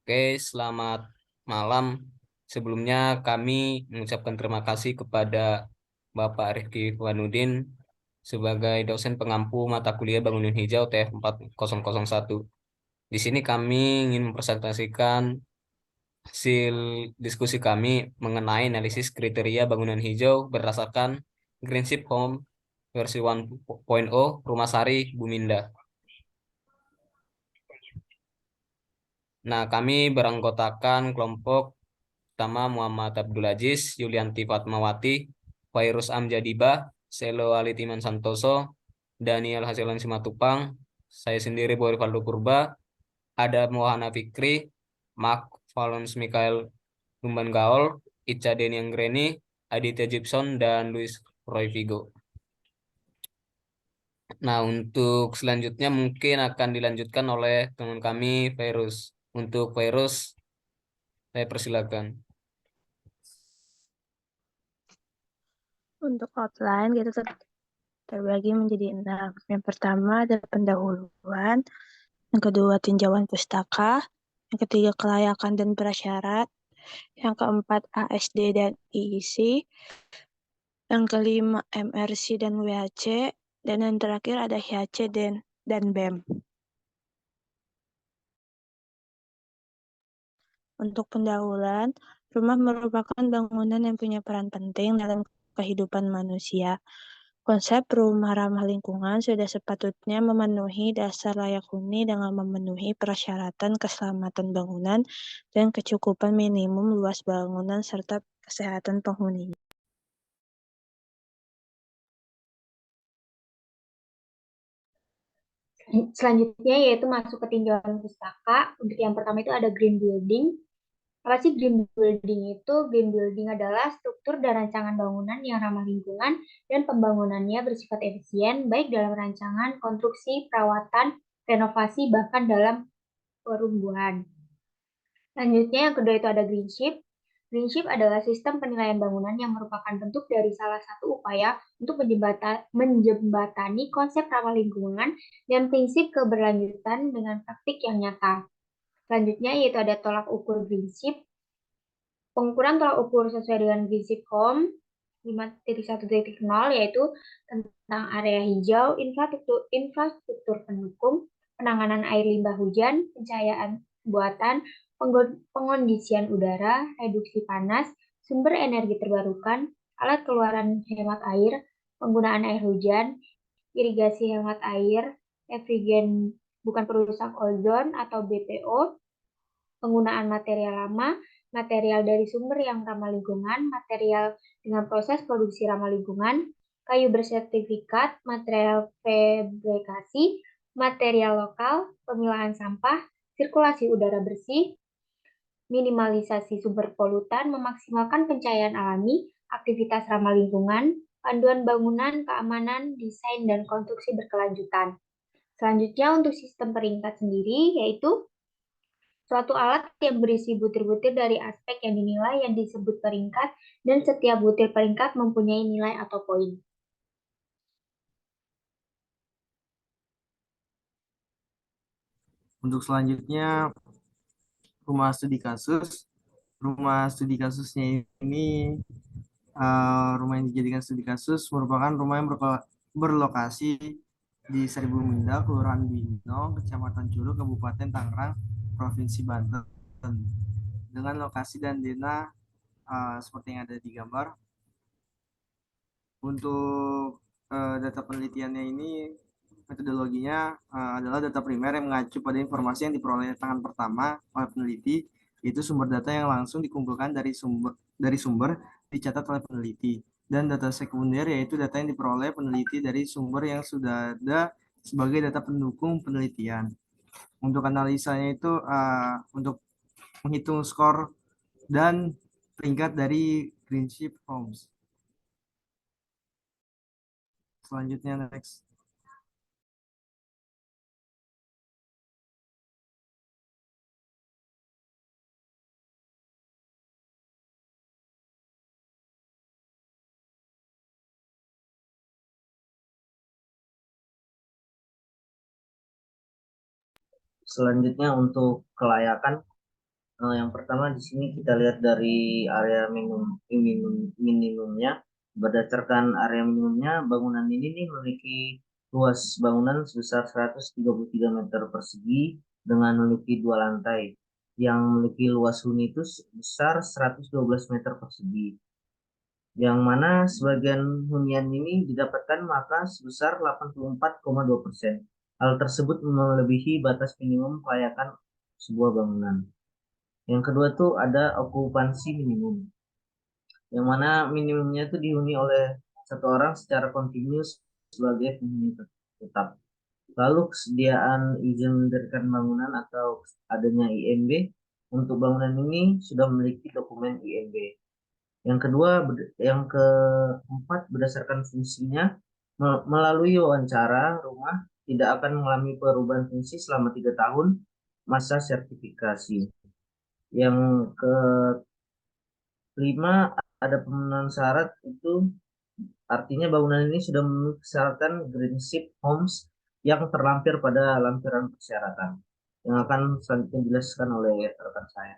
Oke, selamat malam. Sebelumnya kami mengucapkan terima kasih kepada Bapak Rifki Wanudin sebagai dosen pengampu mata kuliah Bangunan Hijau TF 4001. Di sini kami ingin mempresentasikan hasil diskusi kami mengenai analisis kriteria bangunan hijau berdasarkan Greenship Home versi 1.0 Rumah Sari Buminda. Nah, kami beranggotakan kelompok pertama Muhammad Abdul Aziz, Yulianti Fatmawati, Fairuz Amjadibah, Selo Alitiman Santoso, Daniel Hasilan Simatupang, saya sendiri Boy Valdo Purba, ada Mohana Fikri, Mark Valens Mikael Lumban Gaol, Ica Deni Anggreni, Aditya Gibson, dan Luis Roy Vigo. Nah, untuk selanjutnya mungkin akan dilanjutkan oleh teman kami, Virus. Untuk Virus, saya persilakan. Untuk outline kita terbagi menjadi 6. Yang pertama ada pendahuluan, yang kedua tinjauan pustaka, yang ketiga kelayakan dan prasyarat, yang keempat ASD dan IIC, yang kelima MRC dan WHC, dan yang terakhir ada HC dan BEM. Untuk pendahuluan, rumah merupakan bangunan yang punya peran penting dalam kehidupan manusia. Konsep rumah ramah lingkungan sudah sepatutnya memenuhi dasar layak huni dengan memenuhi persyaratan keselamatan bangunan dan kecukupan minimum luas bangunan serta kesehatan penghuni. Selanjutnya yaitu masuk ke tinjauan pustaka. Untuk yang pertama itu ada green building. Apa sih green building itu? Green building adalah struktur dan rancangan bangunan yang ramah lingkungan dan pembangunannya bersifat efisien, baik dalam rancangan, konstruksi, perawatan, renovasi, bahkan dalam perumbuhan. Selanjutnya yang kedua itu ada greenship. Greenship adalah sistem penilaian bangunan yang merupakan bentuk dari salah satu upaya untuk menjembatani konsep ramah lingkungan dan prinsip keberlanjutan dengan praktik yang nyata. Selanjutnya yaitu ada tolak ukur greenship. Pengukuran tolak ukur sesuai dengan Greenship Home 5.1.0 yaitu tentang area hijau, infrastruktur pendukung, penanganan air limbah hujan, pencahayaan buatan, pengondisian udara, reduksi panas, sumber energi terbarukan, alat keluaran hemat air, penggunaan air hujan, irigasi hemat air, efrigen bukan perusak ozon atau BPO, penggunaan material lama, material dari sumber yang ramah lingkungan, material dengan proses produksi ramah lingkungan, kayu bersertifikat, material fabrikasi, material lokal, pemilahan sampah, sirkulasi udara bersih, minimalisasi sumber polutan, memaksimalkan pencahayaan alami, aktivitas ramah lingkungan, panduan bangunan, keamanan, desain, dan konstruksi berkelanjutan. Selanjutnya untuk sistem peringkat sendiri, yaitu suatu alat yang berisi butir-butir dari aspek yang dinilai yang disebut peringkat, dan setiap butir peringkat mempunyai nilai atau poin. Untuk selanjutnya, rumah studi kasus. Rumah studi kasusnya ini, rumah yang dijadikan studi kasus merupakan rumah yang berlokasi di Seribu Minda, Kelurahan Bino, Kecamatan Curug, Kabupaten Tangerang, Provinsi Banten. Dengan lokasi dan dena seperti yang ada di gambar. Untuk data penelitiannya ini, metodologinya adalah data primer yang mengacu pada informasi yang diperoleh tangan pertama oleh peneliti, itu sumber data yang langsung dikumpulkan dari sumber dicatat oleh peneliti, dan data sekunder yaitu data yang diperoleh peneliti dari sumber yang sudah ada sebagai data pendukung penelitian. Untuk analisanya itu untuk menghitung skor dan peringkat dari Greenship Homes. Selanjutnya next. Selanjutnya untuk kelayakan, Yang pertama di sini kita lihat dari area minimumnya. Berdasarkan area minimumnya, bangunan ini nih memiliki luas bangunan sebesar 133 meter persegi dengan memiliki 2 lantai. Yang memiliki luas huni itu sebesar 112 meter persegi. Yang mana sebagian hunian ini didapatkan maka sebesar 84,2%. Hal tersebut melebihi batas minimum kelayakan sebuah bangunan. Yang kedua tuh ada okupansi minimum, yang mana minimumnya itu dihuni oleh satu orang secara kontinus sebagai penghuni tetap. Lalu kesediaan izin mendirikan bangunan atau adanya IMB, untuk bangunan ini sudah memiliki dokumen IMB. Yang keempat berdasarkan fungsinya, melalui wawancara rumah tidak akan mengalami perubahan fungsi selama 3 tahun masa sertifikasi. Yang kelima ada pemenuhan syarat, itu artinya bangunan ini sudah memenuhi persyaratan Greenship Homes yang terlampir pada lampiran persyaratan yang akan selanjutnya dijelaskan oleh rekan saya.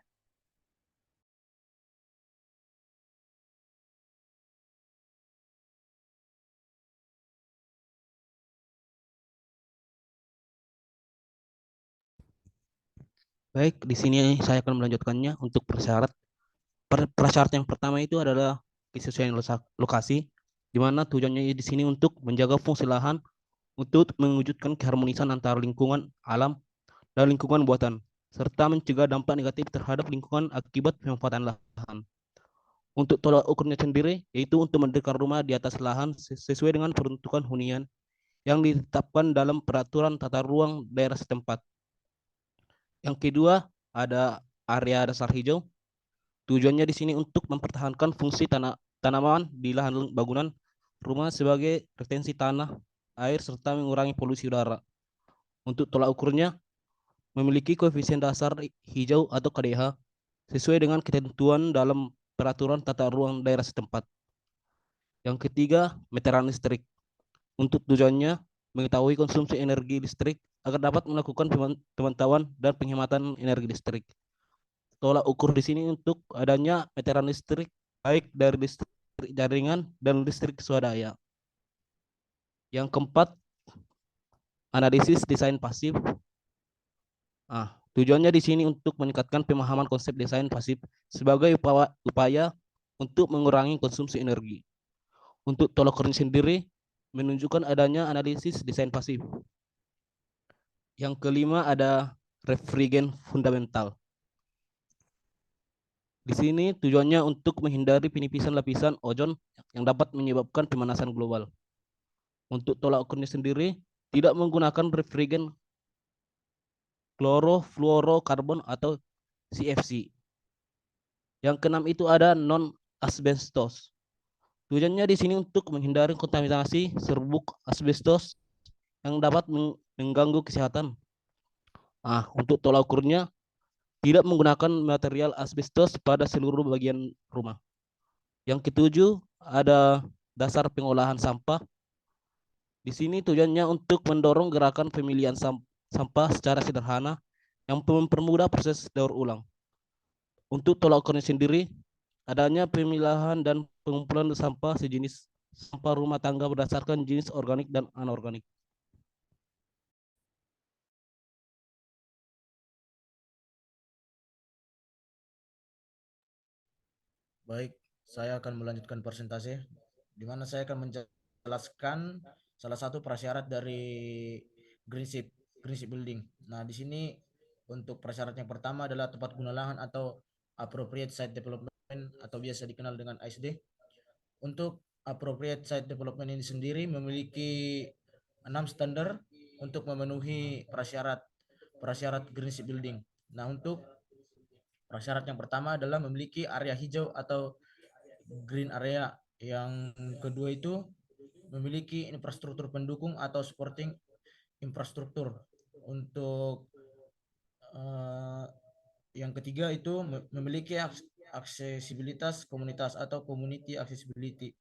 Baik, di sini saya akan melanjutkannya untuk persyarat. Prasyarat yang pertama itu adalah kesesuaian lokasi, di mana tujuannya di sini untuk menjaga fungsi lahan untuk mewujudkan keharmonisan antara lingkungan alam dan lingkungan buatan, serta mencegah dampak negatif terhadap lingkungan akibat pemanfaatan lahan. Untuk tolak ukurnya sendiri, yaitu untuk mendirikan rumah di atas lahan sesuai dengan peruntukan hunian yang ditetapkan dalam peraturan tata ruang daerah setempat. Yang kedua, ada area dasar hijau. Tujuannya di sini untuk mempertahankan fungsi tanaman di lahan bangunan rumah sebagai retensi tanah, air, serta mengurangi polusi udara. Untuk tolak ukurnya, memiliki koefisien dasar hijau atau KDH sesuai dengan ketentuan dalam peraturan tata ruang daerah setempat. Yang ketiga, meteran listrik. Untuk tujuannya, mengetahui konsumsi energi listrik agar dapat melakukan pemantauan dan penghematan energi listrik. Tolak ukur di sini untuk adanya meteran listrik baik dari listrik jaringan dan listrik swadaya. Yang keempat, analisis desain pasif. Tujuannya di sini untuk meningkatkan pemahaman konsep desain pasif sebagai upaya untuk mengurangi konsumsi energi. Untuk tolak ukur sendiri menunjukkan adanya analisis desain pasif. Yang kelima ada refrigerant fundamental. Di sini tujuannya untuk menghindari penipisan lapisan ozon yang dapat menyebabkan pemanasan global. Untuk tolak ukurnya sendiri tidak menggunakan refrigerant klorofluorokarbon atau CFC. Yang keenam itu ada non asbestos. Tujuannya di sini untuk menghindari kontaminasi serbuk asbestos yang dapat mengganggu kesehatan. Untuk tolak ukurnya tidak menggunakan material asbestos pada seluruh bagian rumah. Yang ketujuh ada dasar pengolahan sampah. Di sini tujuannya untuk mendorong gerakan pemilihan sampah secara sederhana yang mempermudah proses daur ulang. Untuk tolak ukurnya sendiri, adanya pemilahan dan pengumpulan sampah sejenis sampah rumah tangga berdasarkan jenis organik dan anorganik. Baik, saya akan melanjutkan presentasi, di mana saya akan menjelaskan salah satu prasyarat dari Greenship Building. Nah, di sini untuk prasyarat yang pertama adalah tepat guna lahan atau Appropriate Site Development atau biasa dikenal dengan ASD. Untuk Appropriate Site Development ini sendiri memiliki 6 standar untuk memenuhi prasyarat Greenship Building. Nah, untuk prasyarat yang pertama adalah memiliki area hijau atau green area. Yang kedua itu memiliki infrastruktur pendukung atau supporting infrastruktur. Untuk yang ketiga itu memiliki aksesibilitas komunitas atau community accessibility.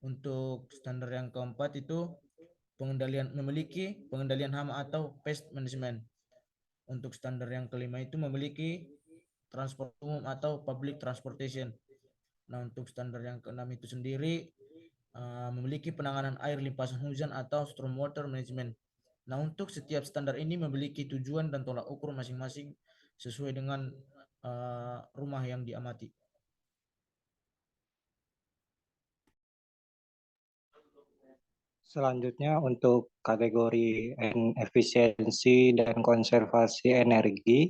Untuk standar yang keempat itu memiliki pengendalian hama atau pest management. Untuk standar yang kelima itu memiliki transport umum atau public transportation. Nah, untuk standar yang keenam itu sendiri memiliki penanganan air limpasan hujan atau stormwater management. Nah, untuk setiap standar ini memiliki tujuan dan tolak ukur masing-masing sesuai dengan rumah yang diamati. Selanjutnya untuk kategori efisiensi dan konservasi energi,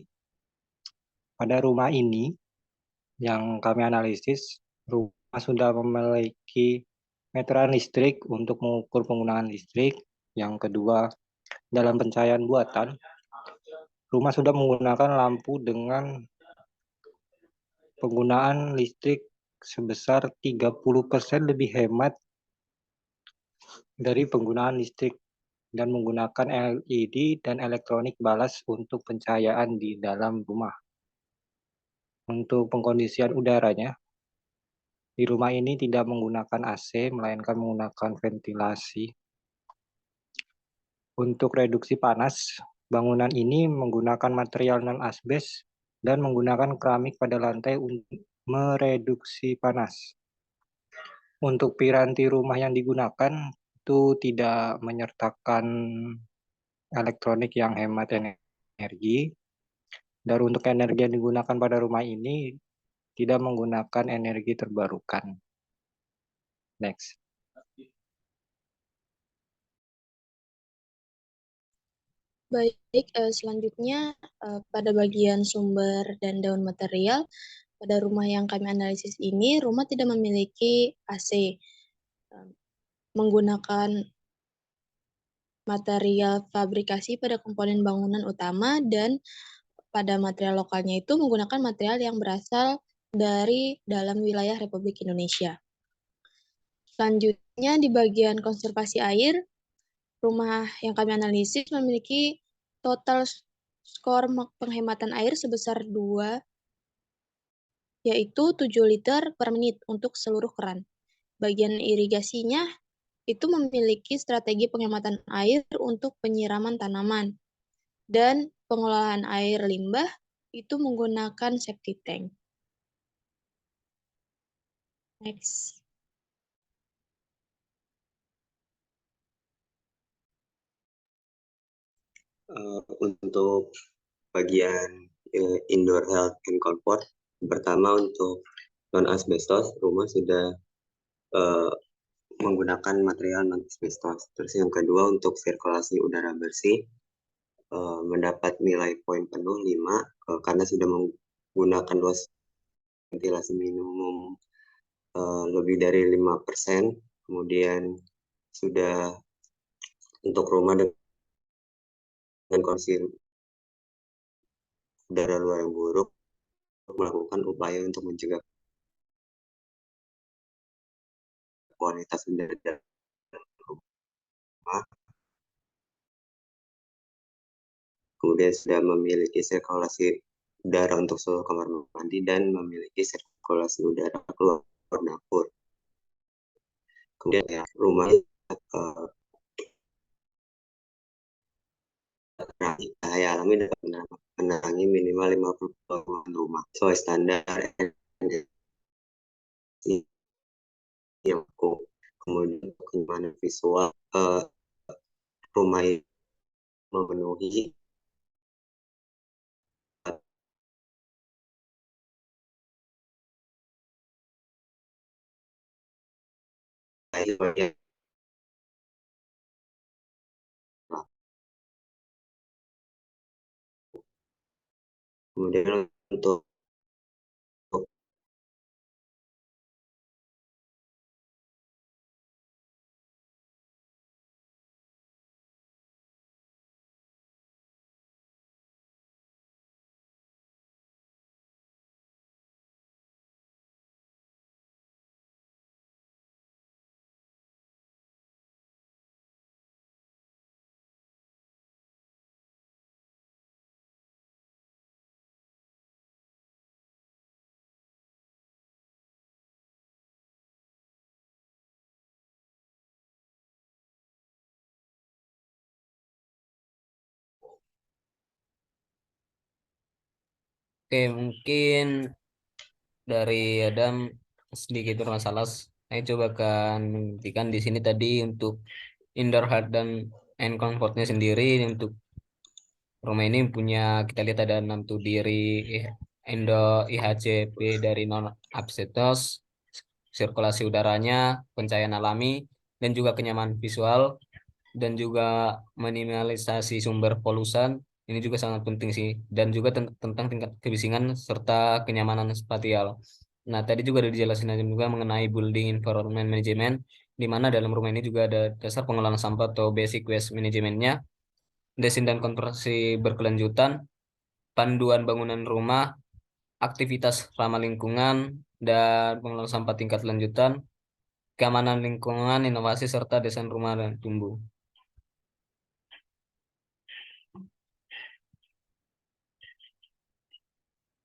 pada rumah ini yang kami analisis, rumah sudah memiliki meteran listrik untuk mengukur penggunaan listrik. Yang kedua, dalam pencahayaan buatan, rumah sudah menggunakan lampu dengan penggunaan listrik sebesar 30% lebih hemat dari penggunaan listrik dan menggunakan LED dan elektronik balas untuk pencahayaan di dalam rumah. Untuk pengkondisian udaranya, di rumah ini tidak menggunakan AC, melainkan menggunakan ventilasi. Untuk reduksi panas, bangunan ini menggunakan material non-asbes dan menggunakan keramik pada lantai untuk mereduksi panas. Untuk piranti rumah yang digunakan itu tidak menyertakan elektronik yang hemat energi. Dan untuk energi yang digunakan pada rumah ini tidak menggunakan energi terbarukan. Next. Baik, selanjutnya pada bagian sumber dan daun material, pada rumah yang kami analisis ini, rumah tidak memiliki AC. Menggunakan material fabrikasi pada komponen bangunan utama dan pada material lokalnya itu menggunakan material yang berasal dari dalam wilayah Republik Indonesia. Selanjutnya di bagian konservasi air, rumah yang kami analisis memiliki total skor penghematan air sebesar 2, yaitu 7 liter per menit untuk seluruh keran. Bagian irigasinya itu memiliki strategi penghematan air untuk penyiraman tanaman. Dan pengelolaan air limbah itu menggunakan septic tank. Next. Untuk bagian indoor health and comfort, pertama untuk non asbestos, rumah sudah menggunakan material non asbestos. Terus yang kedua untuk sirkulasi udara bersih, mendapat nilai poin penuh 5 karena sudah menggunakan luas ventilasi minimum lebih dari 5%. Kemudian sudah untuk rumah dengan kondisi udara luar yang buruk, melakukan upaya untuk mencegah kualitas udara dalam rumah. Kemudian sudah memiliki sirkulasi udara untuk seluruh kamar mandi dan memiliki sirkulasi udara keluar dapur. Kemudian ya, rumah cahaya alami dapat menerangi minimal 50 rumah sesuai standar yang kemudian kenyamanan visual rumah ini memenuhi kemudian untuk Oke, mungkin dari Adam sedikit bermasalah. Saya coba akan membuktikan di sini tadi untuk indoor health dan and comfortnya sendiri. Untuk rumah ini punya, kita lihat ada 6 tuh diri Indo IHCP dari non asbestos, sirkulasi udaranya, pencahayaan alami, dan juga kenyamanan visual, dan juga minimalisasi sumber polusan. Ini juga sangat penting sih, dan juga tentang tingkat kebisingan serta kenyamanan spasial. Nah, tadi juga ada dijelasin aja juga mengenai building environment management, di mana dalam rumah ini juga ada dasar pengelolaan sampah atau basic waste managementnya, desain dan konstruksi berkelanjutan, panduan bangunan rumah, aktivitas ramah lingkungan, dan pengelolaan sampah tingkat lanjutan, keamanan lingkungan, inovasi, serta desain rumah dan tumbuh.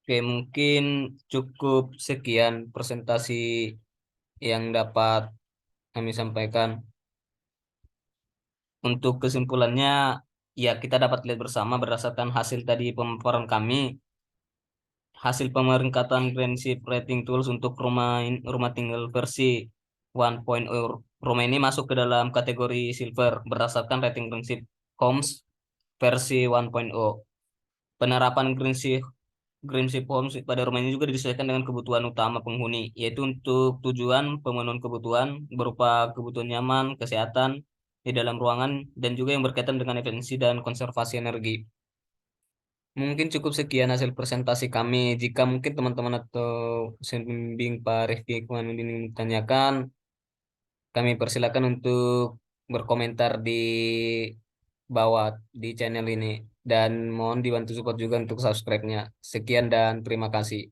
Oke, mungkin cukup sekian presentasi yang dapat kami sampaikan. Untuk kesimpulannya, ya kita dapat lihat bersama berdasarkan hasil tadi pemaparan kami, hasil pemeringkatan prinsip rating tools untuk rumah tinggal versi 1.0. Rumah ini masuk ke dalam kategori silver berdasarkan rating prinsip Homes versi 1.0. Penerapan prinsip Greenship Homes pada rumah ini juga disesuaikan dengan kebutuhan utama penghuni, yaitu untuk tujuan pemenuhan kebutuhan berupa kebutuhan nyaman, kesehatan di dalam ruangan, dan juga yang berkaitan dengan efisiensi dan konservasi energi. Mungkin cukup sekian hasil presentasi kami. Jika mungkin teman-teman atau pembimbing Pak Rifki Ikhwanuddin ingin ditanyakan, kami persilakan untuk berkomentar di bawah di channel ini. Dan mohon dibantu support juga untuk subscribe-nya. Sekian dan terima kasih.